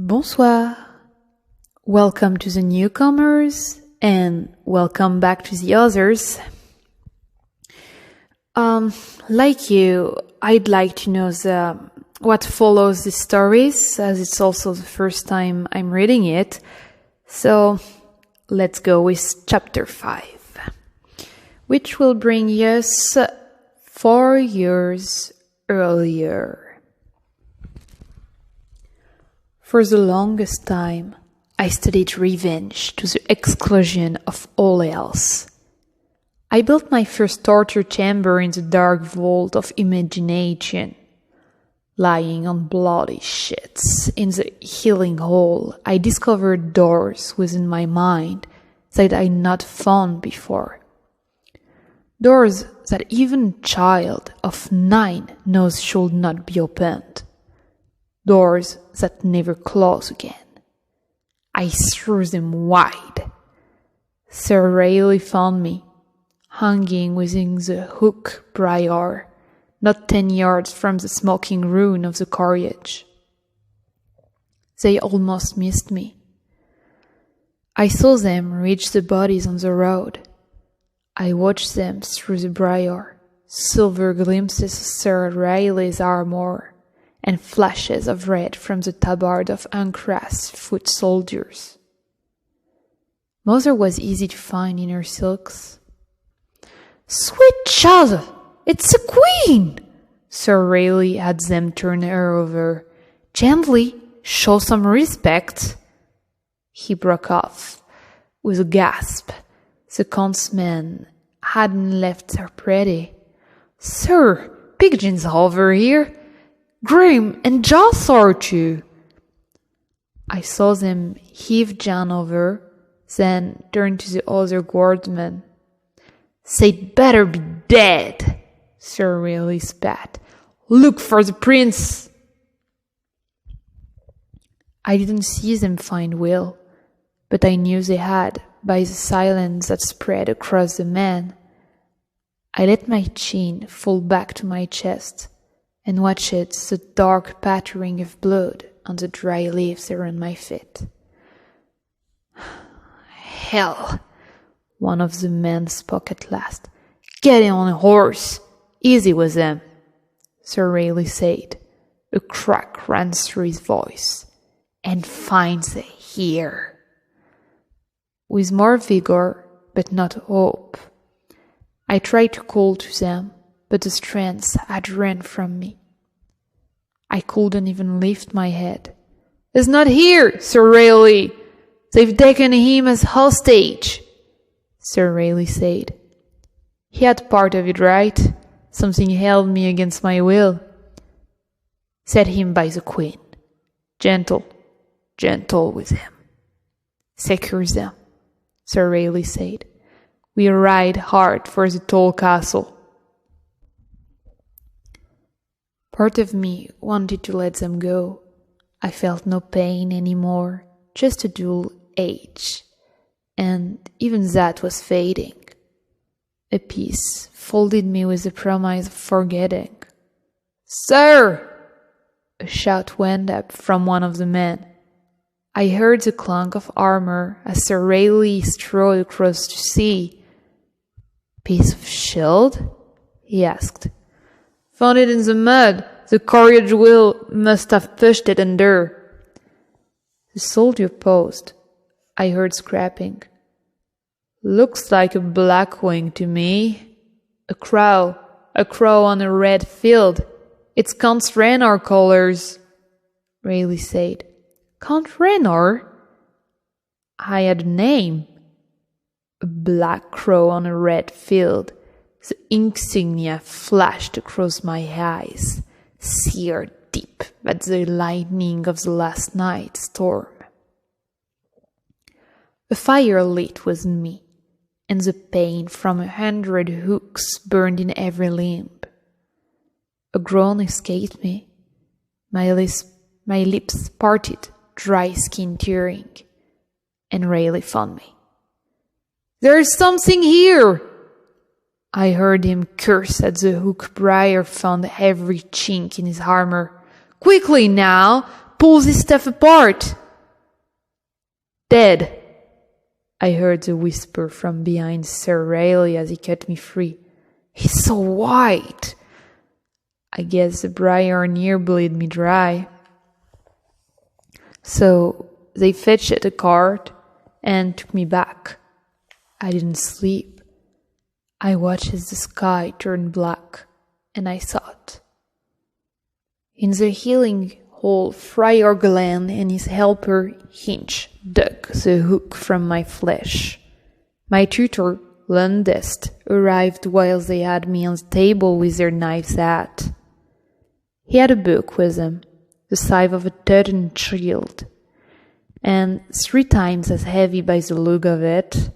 Bonsoir. Welcome to the newcomers and welcome back to the others. Like you, I'd like to know what follows the stories, as it's also the first time I'm reading it. So let's go with chapter 5, which will bring us 4 years earlier. For the longest time, I studied revenge to the exclusion of all else. I built my first torture chamber in the dark vault of imagination. Lying on bloody sheets in the healing hole, I discovered doors within my mind that I'd not found before. Doors that even a child of 9 knows should not be opened. Doors that never close again. I threw them wide. Sir Rayleigh found me, hanging within the hook briar, not 10 yards from the smoking ruin of the carriage. They almost missed me. I saw them reach the bodies on the road. I watched them through the briar, silver glimpses of Sir Rayleigh's armour, and flashes of red from the tabard of Ancra's foot soldiers. Mother was easy to find in her silks. "Sweet child, it's the Queen!" Sir Rayleigh had them turn her over. "Gently, show some respect." He broke off with a gasp. The constman hadn't left her pretty. "Sir, pigeons over here. Grim and Jothar too." I saw them heave Jan over, then turn to the other guardsmen. "They'd better be dead," Sir Rayleigh spat. "Look for the prince." I didn't see them find Will, but I knew they had by the silence that spread across the men. I let my chin fall back to my chest and watched the dark pattering of blood on the dry leaves around my feet. "Hell," one of the men spoke at last. "Get on a horse. Easy with them," Sir Rayleigh said. A crack ran through his voice. "And find them here." With more vigor, but not hope, I tried to call to them, but the strength had run from me. I couldn't even lift my head. "He's not here, Sir Rayleigh. They've taken him as hostage," Sir Rayleigh said. He had part of it right. Something held me against my will. "Set him by the Queen. Gentle with him. Secure them," Sir Rayleigh said. "We ride hard for the tall castle." Part of me wanted to let them go. I felt no pain anymore, just a dull age. And even that was fading. A peace folded me with the promise of forgetting. "Sir!" A shout went up from one of the men. I heard the clunk of armor as Sir Rayleigh strode across to see. "Piece of shield?" he asked. "Found it in the mud. The carriage wheel must have pushed it under." The soldier paused. I heard scrapping. "Looks like a blackwing to me." A crow on a red field. "It's Count Renar colors," Rayleigh said. "Count Renar?" I had a name. A black crow on a red field. The insignia flashed across my eyes, seared deep by the lightning of the last night's storm. A fire lit within me, and the pain from 100 hooks burned in every limb. A groan escaped me. My lips parted, dry skin tearing, and Rayleigh found me. "There's something here!" I heard him curse as the hook briar found every chink in his armor. "Quickly now! pull this stuff apart!" "Dead," I heard the whisper from behind Sir Rayleigh as he cut me free. "He's so white." I guess the briar near bleed me dry. So they fetched a cart and took me back. I didn't sleep. I watched as the sky turned black, and I thought. In the healing hole, Friar Glenn and his helper Hinch dug the hook from my flesh. My tutor, Lundest, arrived while they had me on the table with their knives at. He had a book with him, the size of a Teuton shield, and 3 times as heavy by the look of it.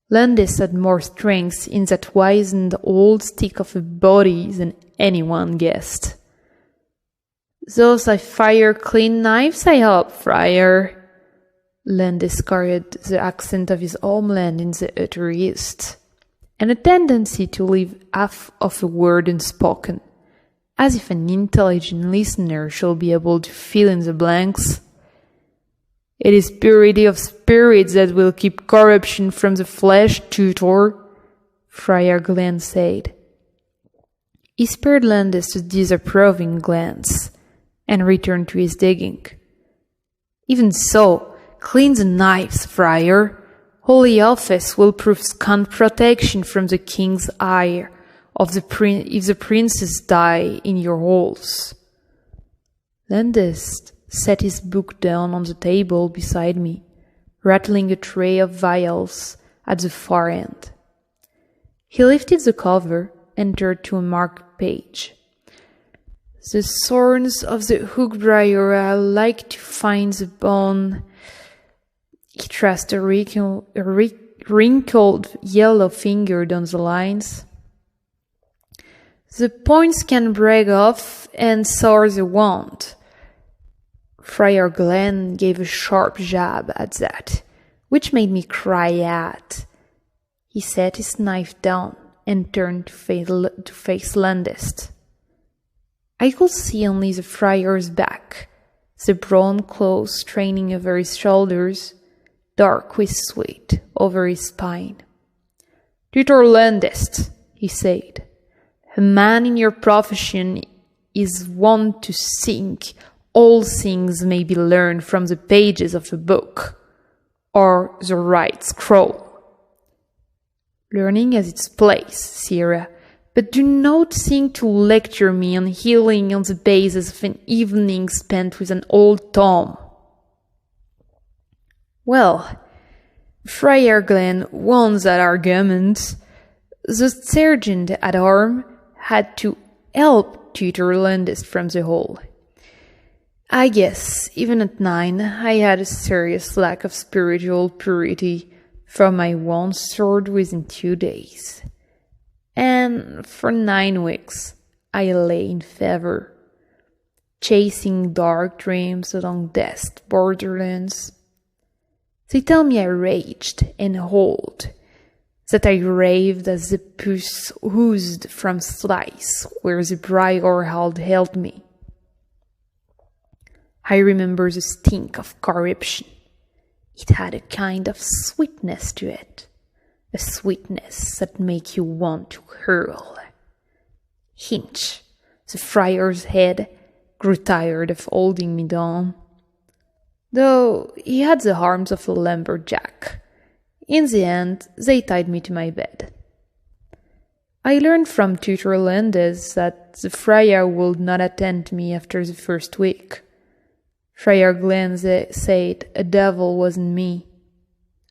Lundest had more strength in that wizened old stick of a body than anyone guessed. "Those are fire-clean knives, I hope, Friar." Lundest carried the accent of his homeland in the utter east, and a tendency to leave half of a word unspoken, as if an intelligent listener should be able to fill in the blanks. "It is purity of spirits that will keep corruption from the flesh, tutor," Friar Glenn said. He spared Lundest a disapproving glance, and returned to his digging. "Even so, clean the knives, Friar. Holy Office will prove scant protection from the king's ire if the princes die in your halls." Lundest set his book down on the table beside me, rattling a tray of vials at the far end. He lifted the cover and turned to a marked page. "The thorns of the hookbriar are like to find the bone." He traced a wrinkled yellow finger down the lines. "The points can break off and sour the wound." Friar Glenn gave a sharp jab at that, which made me cry out. He set his knife down and turned to face Lundest. I could see only the friar's back, the brown clothes straining over his shoulders, dark with sweat over his spine. "Tutor Lundest," he said, "a man in your profession is wont to think all things may be learned from the pages of a book, or the right scroll. Learning has its place, Sierra, but do not think to lecture me on healing on the basis of an evening spent with an old Tom." Well, Friar Glenn won that argument. The sergeant at arms had to help tutor Lundest from the hole. I guess, even at 9, I had a serious lack of spiritual purity from my one sword within 2 days. And for 9 weeks, I lay in fever, chasing dark dreams along death's borderlands. They tell me I raged and howled, that I raved as the pus oozed from slice where the briar had held me. I remember the stink of corruption. It had a kind of sweetness to it, a sweetness that make you want to hurl. Hinch, the friar's head, grew tired of holding me down, though he had the arms of a lumberjack. In the end, they tied me to my bed. I learned from Tutor Lundest that the friar would not attend me after the first week. Friar Glenn said a devil wasn't me.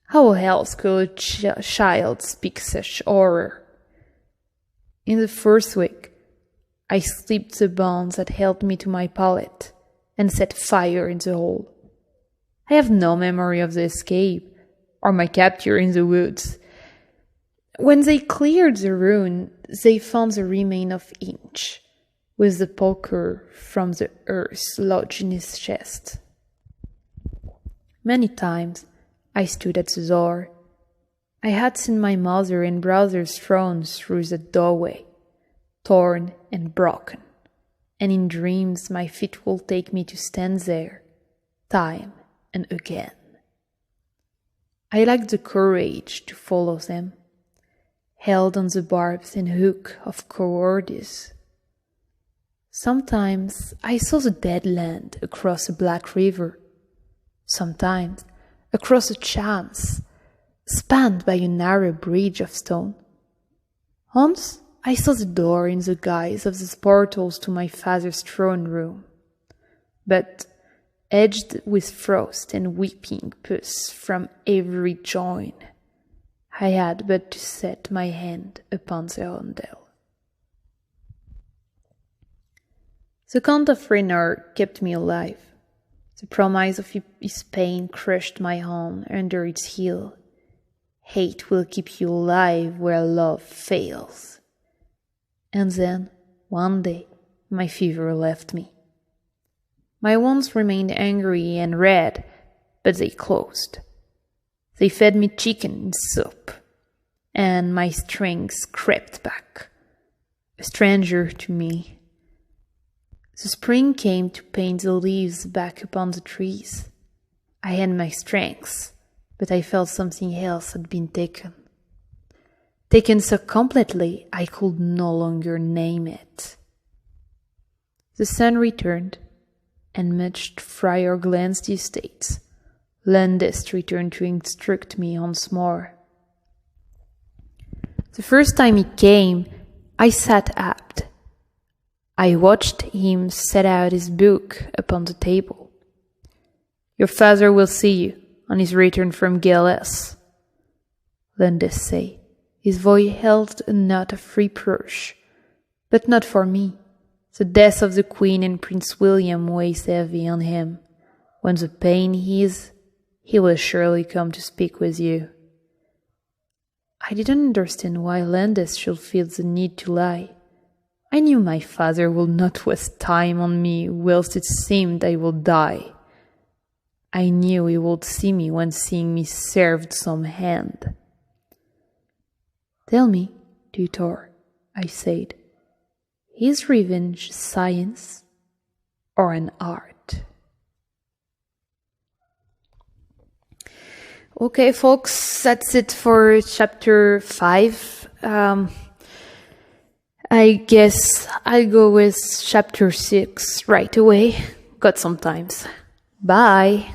How else could a child speak such horror? In the first week, I slipped the bonds that held me to my pallet and set fire in the hole. I have no memory of the escape or my capture in the woods. When they cleared the ruin, they found the remain of Inch, with the poker from the earth lodged in his chest. Many times I stood at the door. I had seen my mother and brothers thrown through the doorway, torn and broken, and in dreams my feet will take me to stand there, time and again. I lack the courage to follow them, held on the barbs and hook of cowardice. Sometimes I saw the dead land across a black river, sometimes across a chance, spanned by a narrow bridge of stone. Once I saw the door in the guise of the portals to my father's throne room, but edged with frost and weeping pus from every join, I had but to set my hand upon the handle. The Count of Reynard kept me alive. The promise of his pain crushed my arm under its heel. Hate will keep you alive where love fails. And then, one day, my fever left me. My wounds remained angry and red, but they closed. They fed me chicken and soup, and my strength crept back, a stranger to me. The spring came to paint the leaves back upon the trees. I had my strength, but I felt something else had been taken. Taken so completely I could no longer name it. The sun returned, and matched Friar Glen's estates. Landis returned to instruct me once more. The first time he came, I sat apt. I watched him set out his book upon the table. Your father will see you on his return from Gales, Landis said. His voice held a note of reproach, but not for me. The death of the Queen and Prince William weighs heavy on him. When the pain eases, he will surely come to speak with you. I didn't understand why Landis should feel the need to lie. I knew my father would not waste time on me whilst it seemed I would die. I knew he would see me when seeing me served some hand. Tell me, tutor, I said, is revenge science or an art? Okay, folks, that's it for chapter 5. I guess I'll go with chapter 6 right away. Got some times. Bye.